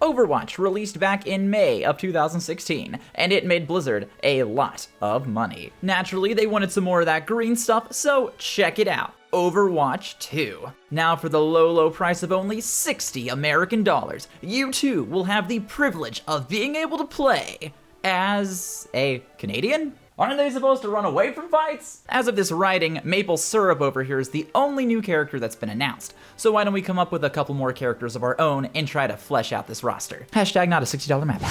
Overwatch released back in May of 2016, and it made Blizzard a lot of money. Naturally, they wanted some more of that green stuff, so check it out. Overwatch 2. Now for the low price of only 60 American dollars, you too will have the privilege of being able to play as a Canadian? Aren't they supposed to run away from fights? As of this writing, Maple Syrup over here is the only new character that's been announced. So why don't we come up with a couple more characters of our own and try to flesh out this roster. Hashtag not a $60 map.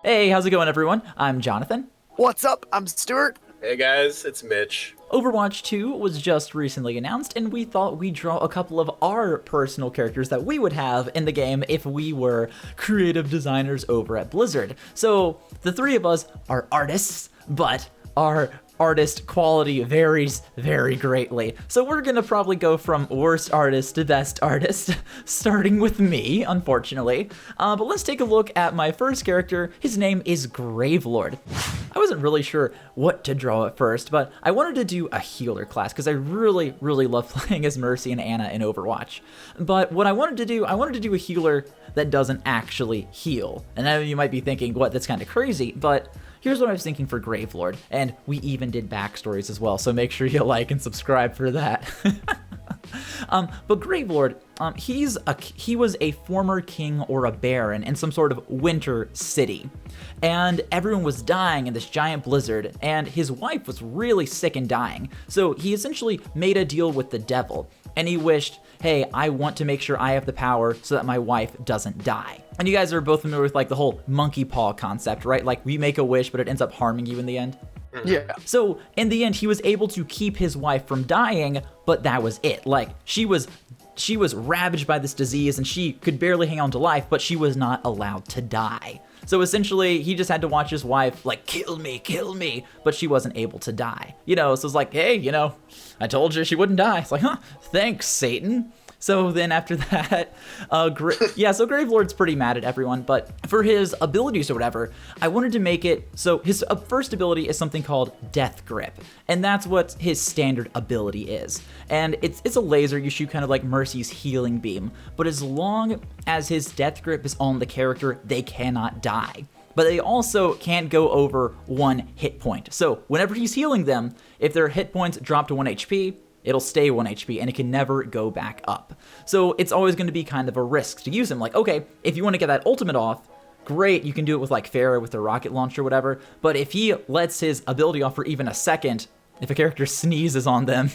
Hey, how's it going everyone? I'm Jonathan. What's up? I'm Stuart. Hey guys, it's Mitch. Overwatch 2 was just recently announced, and we thought we'd draw a couple of our personal characters that we would have in the game if we were creative designers over at Blizzard. So the three of us are artists, but our artist quality varies very greatly. So we're gonna probably go from worst artist to best artist, starting with me, unfortunately. But let's take a look at my first character. His name is Gravelord. I wasn't really sure what to draw at first, but I wanted to do a healer class because I really love playing as Mercy and Ana in Overwatch. But what I wanted to do a healer that doesn't actually heal. And I know you might be thinking, what, that's kind of crazy, but here's what I was thinking for Gravelord, and we even did backstories as well, so make sure you like and subscribe for that. But Gravelord, he was a former king or a baron in some sort of winter city, and everyone was dying in this giant blizzard, and his wife was really sick and dying, so he essentially made a deal with the devil, and he wished, hey, I want to make sure I have the power so that my wife doesn't die. And you guys are both familiar with like the whole monkey paw concept, right? Like we make a wish, but it ends up harming you in the end. Yeah. So in the end, he was able to keep his wife from dying, but that was it. Like she was ravaged by this disease and she could barely hang on to life, but she was not allowed to die. So essentially, he just had to watch his wife like, kill me, but she wasn't able to die. You know, so it's like, hey, you know, I told you she wouldn't die. It's like, huh, thanks, Satan. So then after that, so Gravelord's pretty mad at everyone, but for his abilities or whatever, I wanted to make it, so his first ability is something called Death Grip, and that's what his standard ability is. And it's a laser you shoot kind of like Mercy's healing beam, but as long as his Death Grip is on the character, they cannot die. But they also can't go over 1 hit point. So whenever he's healing them, if their hit points drop to 1 HP, it'll stay 1 HP and it can never go back up. So it's always going to be kind of a risk to use him. Like, okay, if you want to get that ultimate off, great, you can do it with like Pharah with the rocket launcher or whatever. But if he lets his ability off for even a second, if a character sneezes on them,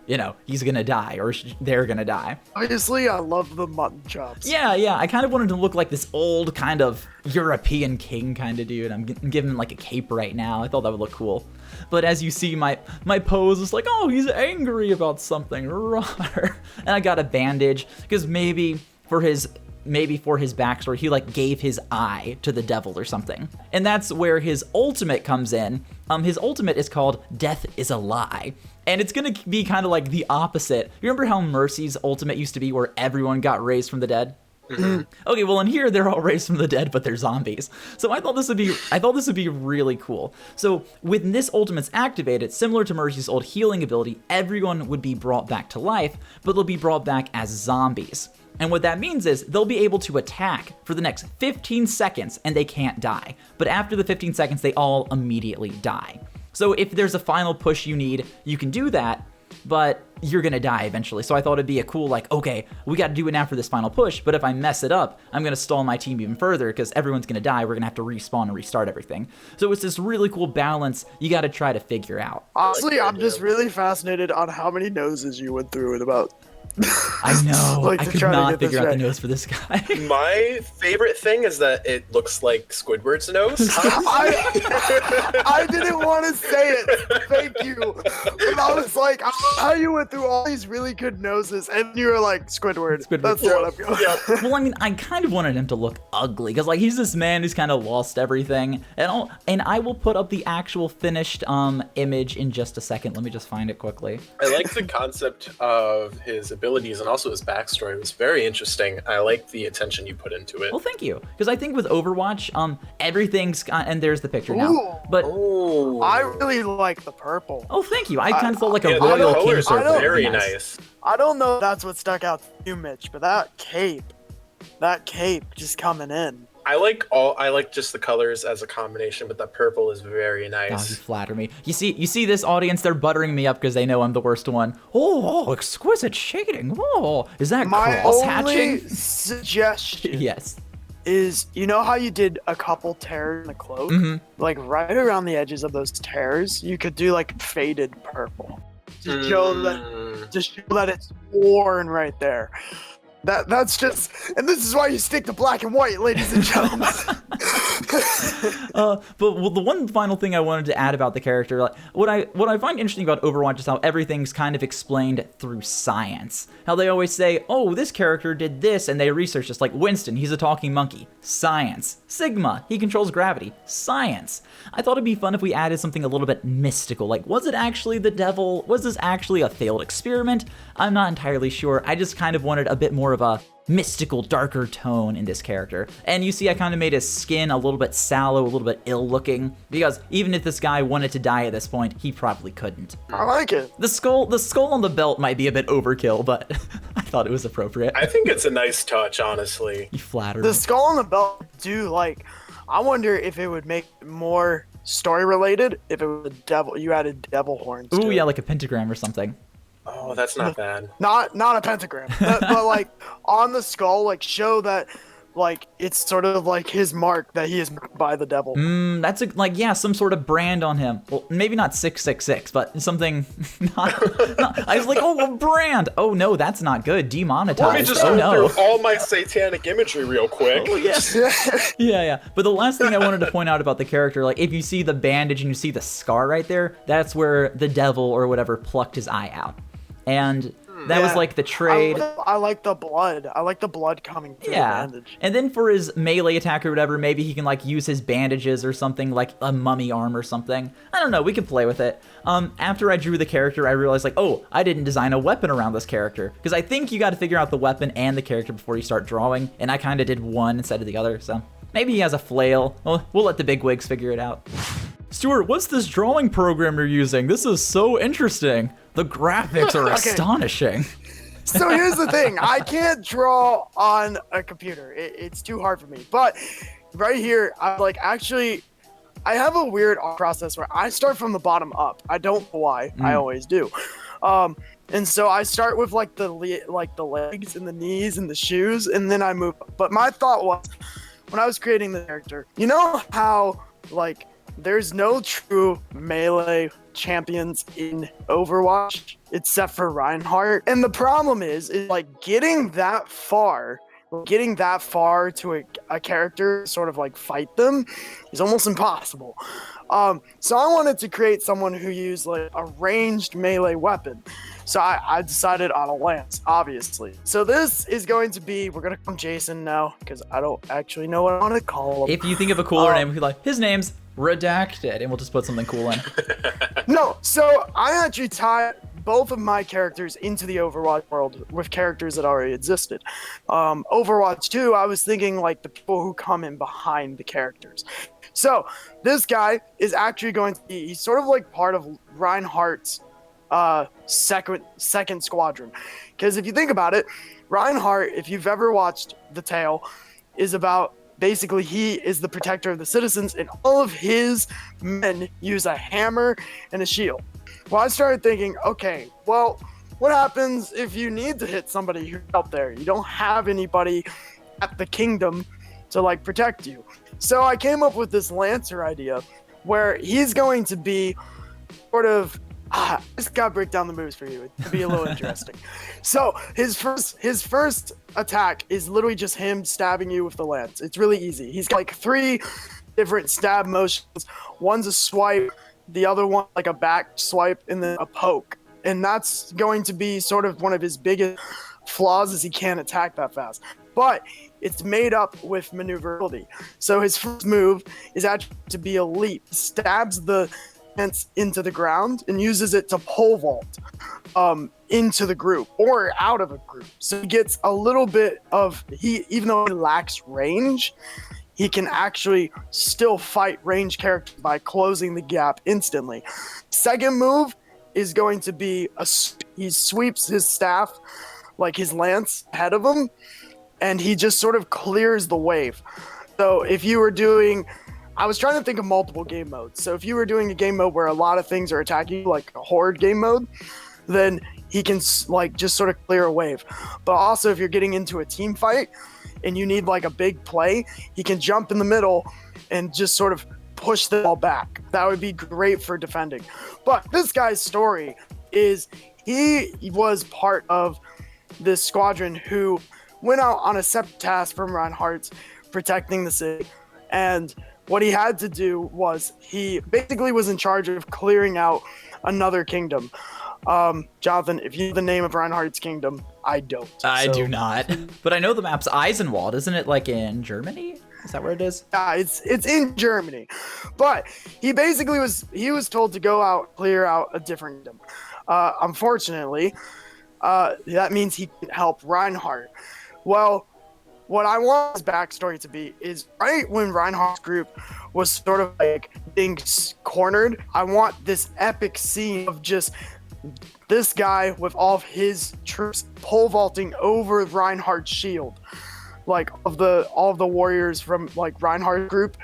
you know, he's gonna die, or they're gonna die. Obviously, I love the mutton chops. Yeah, I kind of wanted to look like this old kind of European king kind of dude. I'm giving him like a cape right now. I thought that would look cool. But as you see, my pose is like, oh, he's angry about something. And I got a bandage, because maybe for his backstory, he like gave his eye to the devil or something. And that's where his ultimate comes in. His ultimate is called Death is a Lie. And it's gonna be kind of like the opposite. You remember how Mercy's ultimate used to be where everyone got raised from the dead? Okay, well in here they're all raised from the dead, but they're zombies. So I thought this would be really cool. So when this ultimate's activated, similar to Mercy's old healing ability, everyone would be brought back to life, but they'll be brought back as zombies. And what that means is they'll be able to attack for the next 15 seconds and they can't die. But after the 15 seconds, they all immediately die. So if there's a final push you need, you can do that, but you're gonna die eventually. So I thought it'd be a cool, like, okay, we gotta do it now for this final push, but if I mess it up, I'm gonna stall my team even further because everyone's gonna die. We're gonna have to respawn and restart everything. So it's this really cool balance you gotta try to figure out. Honestly, I'm just really fascinated on how many noses you went through in about... I know, like I could not figure out the nose for this guy. My favorite thing is that it looks like Squidward's nose. I didn't want to say it, thank you. But I was like, I don't know how you went through all these really good noses, and you were like, Squidward. That's the one I'm going. Yeah. Well, I mean, I kind of wanted him to look ugly, because like he's this man who's kind of lost everything. And I will put up the actual finished image in just a second. Let me just find it quickly. I like the concept of his abilities and also his backstory. It was very interesting. I like the attention you put into it. Well, thank you. Because I think with Overwatch, everything's and there's the picture now. Ooh. But I really like the purple. oh, thank you. I kind of felt like a Yeah, royal the king. colors are don't- very nice. I don't know if that's what stuck out to you, Mitch, but that cape just coming in. I like just the colors as a combination, but the purple is very Oh, nice. you flatter me. You see this audience, they're buttering me up because they know I'm the worst one. Oh, exquisite shading. Oh, is that My cross only hatching? suggestion Yes. is, you know how you did a couple tears in the cloak? Like right around the edges of those tears, you could do like faded purple to show that it's worn right there. That's just, and this is why you stick to black and white, ladies and gentlemen. But the one final thing I wanted to add about the character, like, what I find interesting about Overwatch is how everything's kind of explained through science. How they always say, oh, this character did this, and they research this. Like Winston, he's a talking monkey. Science. Sigma, he controls gravity. Science. I thought it'd be fun if we added something a little bit mystical. Like, was it actually the devil? Was this actually a failed experiment? I'm not entirely sure. I just kind of wanted a bit more of a mystical, darker tone in this character. And you see I kind of made his skin a little bit sallow, a little bit ill-looking, because even if this guy wanted to die at this point, he probably couldn't. I like it. The skull on the belt might be a bit overkill, but I thought it was appropriate. I think it's a nice touch, honestly. You flattered The me. skull on the belt, I wonder if it would make more story related if it was a devil. You added devil horns. Ooh, to yeah, it. like a pentagram or something. Oh, that's not bad. Not a pentagram, but like on the skull, like show that like it's sort of like his mark that he is marked by the devil. That's some sort of brand on him. Well, maybe not 666, but something. Not, I was like, oh, a brand. Oh no, that's not good. Demonetized. Let me just oh go no. through all my satanic imagery real quick. Oh, yes. Yeah. But the last thing I wanted to point out about the character, like if you see the bandage and you see the scar right there, that's where the devil or whatever plucked his eye out. And that was like the trade. I like the blood. I like the blood coming through the bandage. And then for his melee attack or whatever, maybe he can like use his bandages or something, like a mummy arm or something. I don't know, we can play with it. After I drew the character, I realized like, oh, I didn't design a weapon around this character. Because I think you got to figure out the weapon and the character before you start drawing. And I kind of did one instead of the other, so maybe he has a flail. Well, we'll let the bigwigs figure it out. Stuart, what's this drawing program you're using? This is so interesting. The graphics are astonishing. So here's the thing. I can't draw on a computer. It's too hard for me. But right here, I have a weird art process where I start from the bottom up. I don't know why. I always do. And so I start with like the legs and the knees and the shoes, and then I move up. But my thought was, when I was creating the character, you know how like there's no true melee champions in Overwatch except for Reinhardt. And the problem is like getting that far to a character, sort of like fight them, is almost impossible. So I wanted to create someone who used like a ranged melee weapon. So I decided on a lance, obviously. So this is going to be, we're going to call him Jason now, because I don't actually know what I want to call him. If you think of a cooler name, we'll be like, his name's Redacted, and we'll just put something cool in. No, so I actually tied both of my characters into the Overwatch world with characters that already existed. Overwatch 2, I was thinking like the people who come in behind the characters. So this guy is actually going to be, he's sort of like part of Reinhardt's second squadron. Because if you think about it, Reinhardt, if you've ever watched The Tale, is about basically he is the protector of the citizens, and all of his men use a hammer and a shield. Well, I started thinking, okay, well, what happens if you need to hit somebody who's out there? You don't have anybody at the kingdom to like protect you. So I came up with this Lancer idea where he's going to be sort of, I just gotta break down the moves for you to be a little interesting. So his first attack is literally just him stabbing you with the lance. It's really easy. He's got like 3 different stab motions. One's a swipe, the other one like a back swipe, and then a poke. And that's going to be sort of one of his biggest flaws, is he can't attack that fast. But it's made up with maneuverability. So his first move is actually to be a leap. He stabs the into the ground and uses it to pole vault into the group or out of a group. So he gets a little bit of, even though he lacks range, he can actually still fight range characters by closing the gap instantly. Second move is going to be he sweeps his staff, like his lance, ahead of him, and he just sort of clears the wave. So if you were doing, I was trying to think of multiple game modes. So if you were doing a game mode where a lot of things are attacking you, like a horde game mode, then he can like just sort of clear a wave. But also if you're getting into a team fight and you need like a big play, he can jump in the middle and just sort of push the ball back. That would be great for defending. But this guy's story is he was part of this squadron who went out on a separate task from Reinhardt's protecting the city. And what he had to do was he basically was in charge of clearing out another kingdom. Jonathan, if you know the name of Reinhardt's kingdom, I don't. I do not. But I know the map's Eisenwald. Isn't it like in Germany? Is that where it is? Yeah, it's in Germany. But he basically was told to go out, clear out a different kingdom. Unfortunately, that means he can help Reinhardt. Well, what I want his backstory to be is right when Reinhardt's group was sort of like being cornered, I want this epic scene of just this guy with all of his troops pole vaulting over Reinhardt's shield. Like all of the warriors from like Reinhardt's group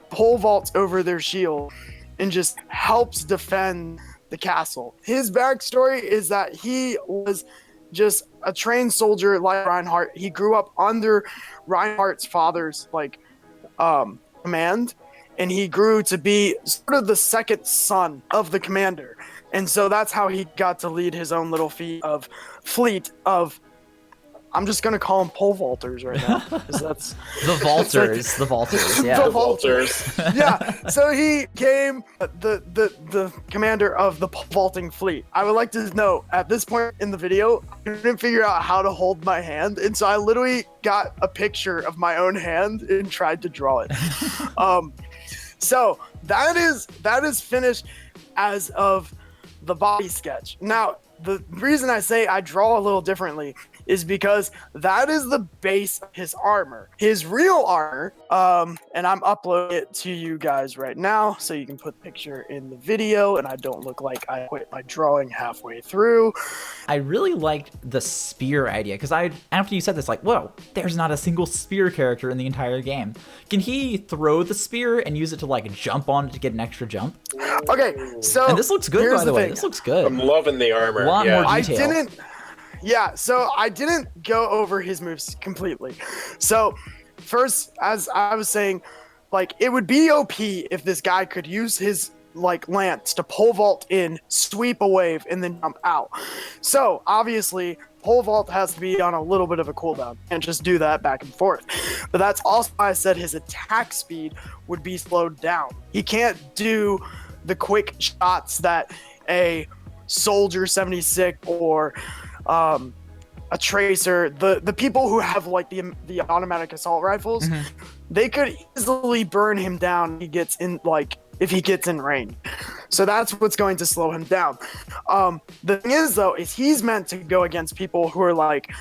pole vaults over their shield and just helps defend the castle. His backstory is that he was just a trained soldier like Reinhardt. He grew up under Reinhardt's father's command, and he grew to be sort of the second son of the commander. And so that's how he got to lead his own little fleet of I'm just gonna call them pole vaulters right now, because that's the vaulters. The vaulters, yeah. The vaulters. Yeah. So he became the commander of the pole vaulting fleet. I would like to note at this point in the video, I couldn't figure out how to hold my hand, and so I literally got a picture of my own hand and tried to draw it. So that is finished as of the body sketch. Now, the reason I say I draw a little differently is because that is the base of his armor. His real armor, and I'm uploading it to you guys right now so you can put the picture in the video and I don't look like I quit my drawing halfway through. I really liked the spear idea because after you said this, like, whoa, there's not a single spear character in the entire game. Can he throw the spear and use it to like jump on it to get an extra jump? Okay, so and this looks good, by the way. This looks good. I'm loving the armor. A lot more detail. So I didn't go over his moves completely. So first, as I was saying, like it would be OP if this guy could use his like lance to pole vault in, sweep a wave, and then jump out. So obviously, pole vault has to be on a little bit of a cooldown and just do that back and forth. But that's also why I said his attack speed would be slowed down. He can't do the quick shots that a Soldier 76 or a Tracer, the people who have like the automatic assault rifles, they could easily burn him down if he gets in range. So that's what's going to slow him down. The thing is though, is he's meant to go against people who are like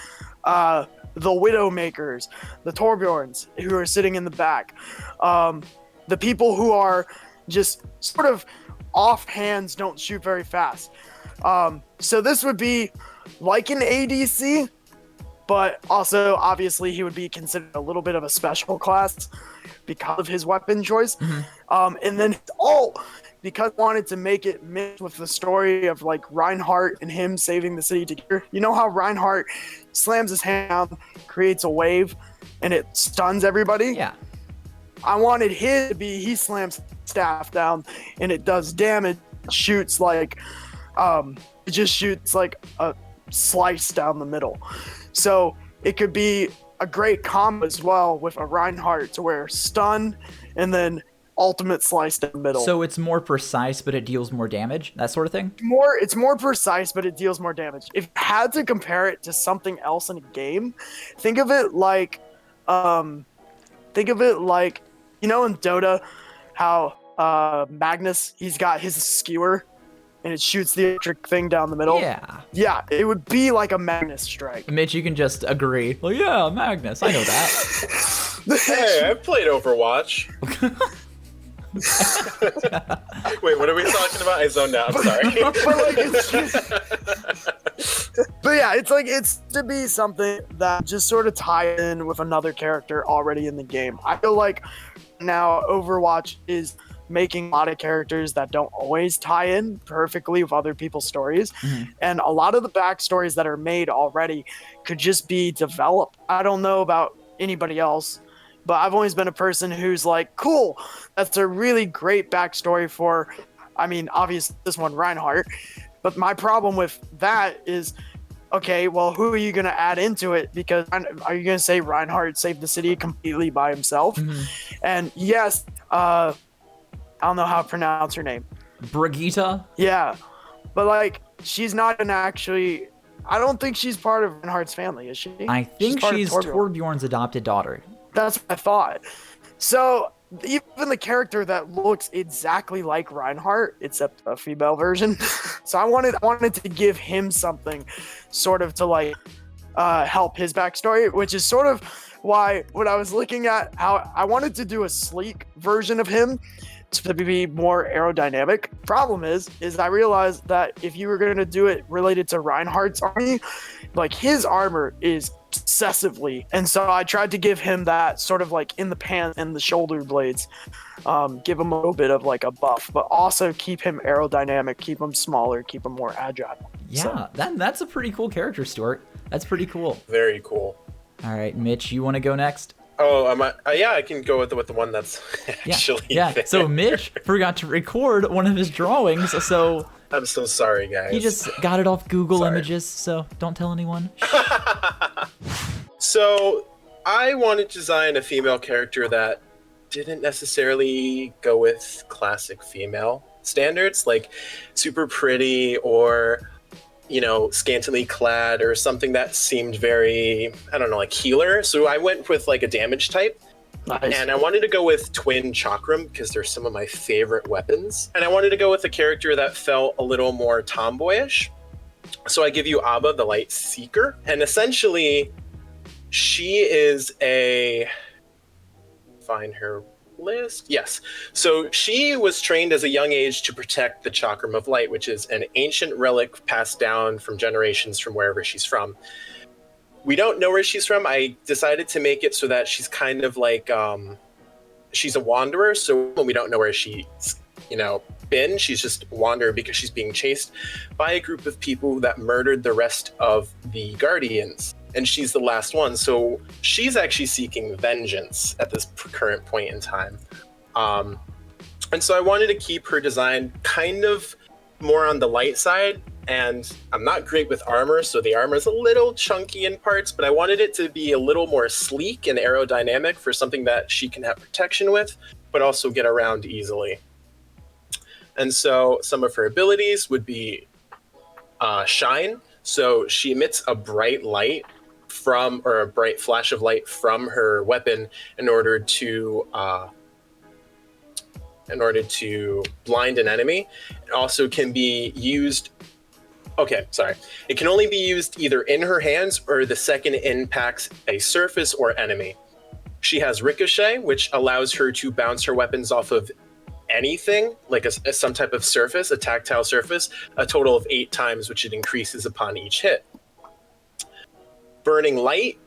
the Widowmakers, the Torbjorns who are sitting in the back, the people who are just sort of off hands, don't shoot very fast. So this would be like an ADC, but also obviously he would be considered a little bit of a special class because of his weapon choice. And then because I wanted to make it mix with the story of like Reinhardt and him saving the city together. You know how Reinhardt slams his hand down, creates a wave, and it stuns everybody? Yeah. I wanted his to be, he slams staff down and it does damage, shoots like, it just shoots like a slice down the middle. So it could be a great combo as well with a Reinhardt to where stun and then ultimate slice down the middle. So it's more precise, but it deals more damage, that sort of thing? It's more precise, but it deals more damage. If you had to compare it to something else in a game, think of it like, you know, in Dota, how Magnus, he's got his skewer and it shoots the electric thing down the middle. Yeah, it would be like a Magnus strike. Mitch, you can just agree. Well, yeah, Magnus, I know that. Hey, I've played Overwatch. Wait, what are we talking about? I zoned out. I'm sorry. But like, it's just, But yeah, it's to be something that just sort of tie in with another character already in the game. I feel like now Overwatch is making a lot of characters that don't always tie in perfectly with other people's stories. And a lot of the backstories that are made already could just be developed. I don't know about anybody else, but I've always been a person who's like, cool, that's a really great backstory for, I mean, obviously this one, Reinhardt. But my problem with that is, okay, well, who are you going to add into it? Because are you going to say Reinhardt saved the city completely by himself? And yes, I don't know how to pronounce her name. Brigitte? Yeah. But like, she's not an actually, I don't think she's part of Reinhardt's family, is she? I think part of she's Torbjorn's adopted daughter. That's what I thought. So even the character that looks exactly like Reinhardt, except a female version. So I wanted to give him something sort of to like help his backstory, which is sort of why when I was looking at how I wanted to do a sleek version of him to be more aerodynamic. Problem is I realized that if you were going to do it related to Reinhardt's army, like his armor is excessively, and so I tried to give him that sort of like in the pants and the shoulder blades, give him a little bit of like a buff, but also keep him aerodynamic, keep him smaller, keep him more agile. Yeah, so. that's a pretty cool character, Stuart. That's pretty cool. Very cool. All right, Mitch, you want to go next? Oh, yeah, I can go with the one that's actually there. So Mitch forgot to record one of his drawings, so I'm so sorry, guys. he just got it off Google Images, so don't tell anyone. So I wanted to design a female character that didn't necessarily go with classic female standards, like super pretty or, you know, scantily clad or something that seemed very, I don't know, like healer. So I went with like a damage type. Nice. And I wanted to go with twin chakram because they're some of my favorite weapons. And I wanted to go with a character that felt a little more tomboyish. So I give you Abba, the Light Seeker. And essentially, she is a... Find her list. Yes. So she was trained as a young age to protect the Chakram of Light, which is an ancient relic passed down from generations from wherever she's from. We don't know where she's from. I decided to make it so that she's kind of like, she's a wanderer. So we don't know where she's, been. She's just a wanderer because she's being chased by a group of people that murdered the rest of the Guardians. And she's the last one. So she's actually seeking vengeance at this current point in time. And so I wanted to keep her design kind of more on the light side. And I'm not great with armor, so the armor is a little chunky in parts, but I wanted it to be a little more sleek and aerodynamic for something that she can have protection with, but also get around easily. And so some of her abilities would be shine. So she emits a bright light or a bright flash of light from her weapon in order to blind an enemy. It also can be used. Okay, sorry. It can only be used either in her hands or the second it impacts a surface or enemy. She has Ricochet, which allows her to bounce her weapons off of anything, like some type of surface, a tactile surface, a total of 8 times, which it increases upon each hit. Burning Light,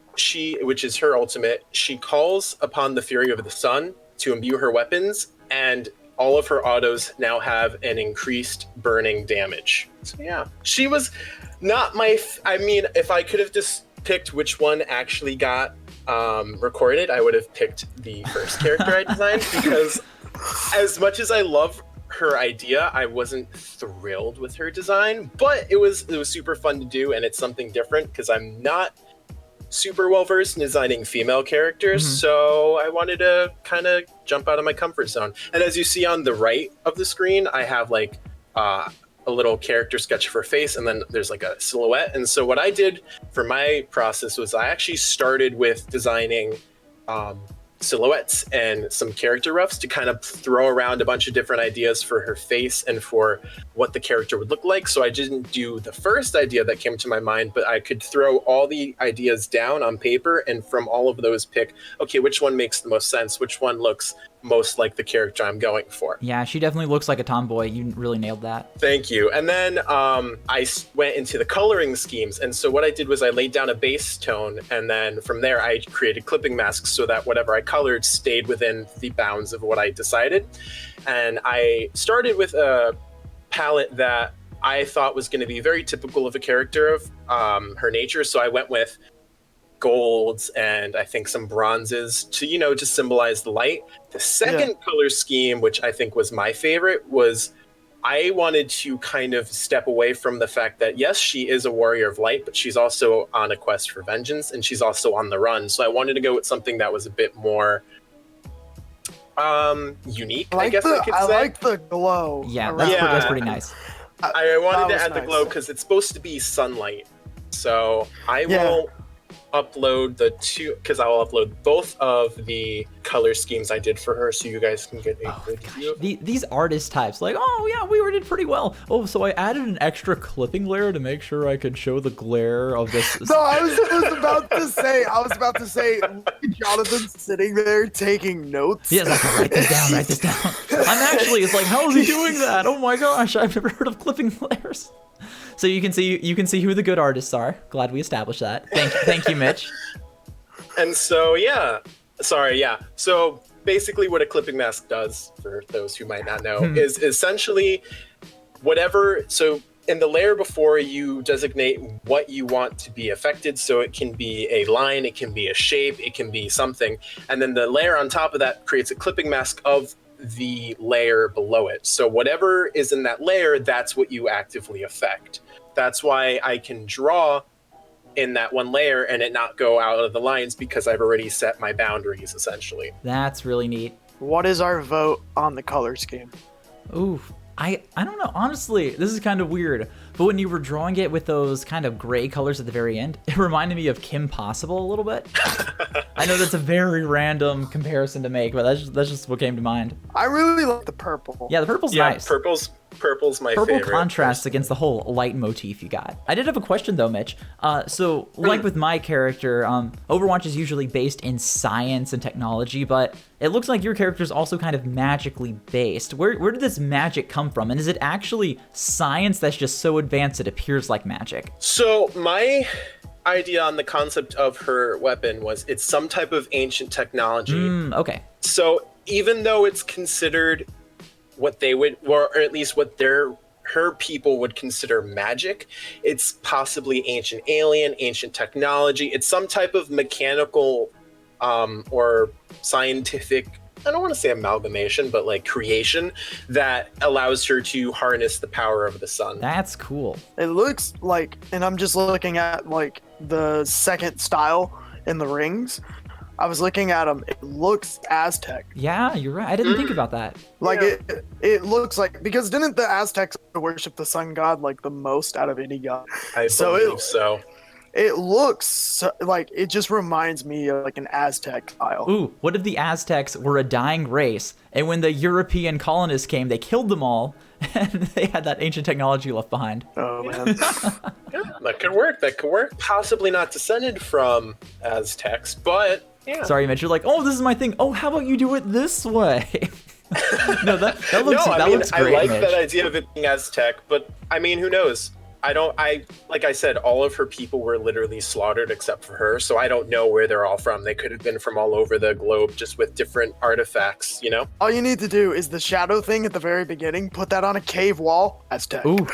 which is her ultimate, she calls upon the Fury of the Sun to imbue her weapons, and all of her autos now have an increased burning damage. So yeah, she was not if I could have just picked which one actually got recorded, I would have picked the first character I designed, because as much as I love her idea, I wasn't thrilled with her design, but it was super fun to do, and it's something different because I'm not super well versed in designing female characters, so I wanted to kind of jump out of my comfort zone. And as you see on the right of the screen, I have like a little character sketch of her face, and then there's like a silhouette. And so what I did for my process was I actually started with designing silhouettes and some character roughs to kind of throw around a bunch of different ideas for her face and for what the character would look like. So I didn't do the first idea that came to my mind, but I could throw all the ideas down on paper and from all of those pick, okay, which one makes the most sense? Which one looks most like the character I'm going for? Yeah, she definitely looks like a tomboy. You really nailed that. Thank you. And then I went into the coloring schemes. And so what I did was I laid down a base tone, and then from there I created clipping masks so that whatever I colored stayed within the bounds of what I decided. And I started with a palette that I thought was going to be very typical of a character of her nature. So I went with golds and I think some bronzes to, you know, just symbolize the light. The second color scheme, which I think was my favorite, was I wanted to kind of step away from the fact that, yes, she is a warrior of light, but she's also on a quest for vengeance and she's also on the run. So I wanted to go with something that was a bit more unique, I guess I could say. I like the glow. Yeah, that's pretty nice. I wanted to add the nice. glow because it's supposed to be sunlight. So I will upload the two, because I will upload both of the color schemes I did for her so you guys can get a good view. These artist types, like, oh yeah, we did pretty well. Oh, so I added an extra clipping layer to make sure I could show the glare of this. No, I was about to say, Jonathan's sitting there taking notes. Yeah, like, write this down. I'm actually, it's like, how is he doing that? Oh my gosh, I've never heard of clipping layers. So you can see who the good artists are. Glad we established that. Thank you, Mitch. And so so basically what a clipping mask does, for those who might not know, is essentially whatever. So in the layer before, you designate what you want to be affected. So it can be a line, it can be a shape, it can be something. And then the layer on top of that creates a clipping mask of the layer below it. So whatever is in that layer, that's what you actively affect. That's why I can draw in that one layer and it not go out of the lines, because I've already set my boundaries, essentially. That's really neat. What is our vote on the color scheme? Ooh, I don't know. Honestly, this is kind of weird. But when you were drawing it with those kind of gray colors at the very end, it reminded me of Kim Possible a little bit. I know that's a very random comparison to make, but that's just what came to mind. I really like the purple. Yeah, the purple's nice. Purple's my favorite. Purple contrasts against the whole light motif you got. I did have a question though, Mitch. So like with my character, Overwatch is usually based in science and technology, but it looks like your character is also kind of magically based. Where did this magic come from? And is it actually science that's just so advanced it appears like magic? So my idea on the concept of her weapon was it's some type of ancient technology. Okay. So even though it's considered what they would, or at least what her people would consider magic, it's possibly ancient alien, ancient technology. It's some type of mechanical or scientific, I don't want to say amalgamation, but like creation that allows her to harness the power of the sun. That's cool. It looks like, and I'm just looking at like the second style in the rings. I was looking at them. It looks Aztec. Yeah, you're right. I didn't think about that. Like it looks like, because didn't the Aztecs worship the sun god like the most out of any god? I believe so. It looks like, it just reminds me of like an Aztec style. Ooh, what if the Aztecs were a dying race, and when the European colonists came, they killed them all, and they had that ancient technology left behind? Oh man. Yeah, that could work. Possibly not descended from Aztecs, but yeah. Sorry, Mitch, you're like, oh, this is my thing. Oh, how about you do it this way? No, that looks great, I like Mitch. that idea of it being Aztec, but I mean, who knows? Like I said, all of her people were literally slaughtered except for her, so I don't know where they're all from. They could have been from all over the globe, just with different artifacts, you know? All you need to do is the shadow thing at the very beginning, put that on a cave wall, Aztec. Ooh.